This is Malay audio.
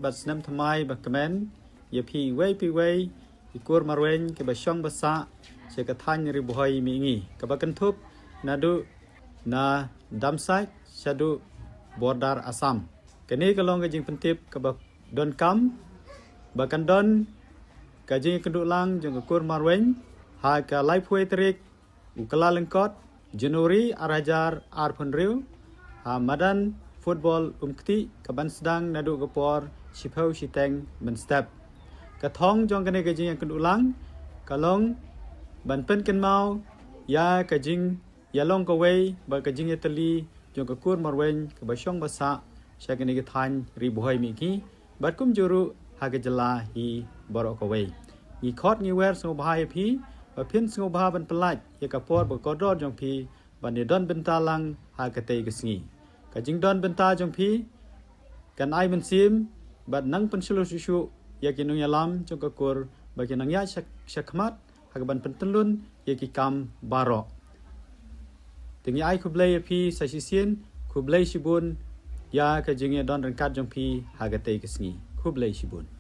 บัดสนำทำไมบัดกระแมนอย่าพีไว้อีกัวมาเรนกับบัดช่องบัดสะเชกทันริบหอยมีงี้กับบัดกันทุบนาดูนาดัมไซชาดูบอร์ดาร์อาซัมกันนี้ก็ลองกับจิงพันทิปกับบัดดอนกัมบัดกันดอนกับจิงกันดูลังจงกับกัวมาเรนหายกับไลฟ์เวทริกอุกลาเลงกอดJanuari arajar arpun riu madan football kti kaban sedang nadu gapor shipau shiteng ben step kathong jong kane kajing kan ulang kalong ban pen kan mau ya kajing ya long ka wei ba kajing etali jong ka kur marwen ka ba shong ba sa sha kane ka than ri bohoi mi ki bat kum juru ha ka jala hi baro ka wei ni khot ni wer so bhai phi và phiên sngô ba ban pelaj ya kapor ba kodor jong phi ban ne don benta lang ha ka te ka sngi ka jing don benta jong phi kan ai man sim ba nang pan shulu shu ya ki nung yalam jong ka kur ba ki nang ya shakmat ha ka ban pentelun ya ki kam baro tingi ai khublei phi sa shi sien khublei shibun ya ka jing ya don ran kat jong phi ha ka te ka sngi khublei shibun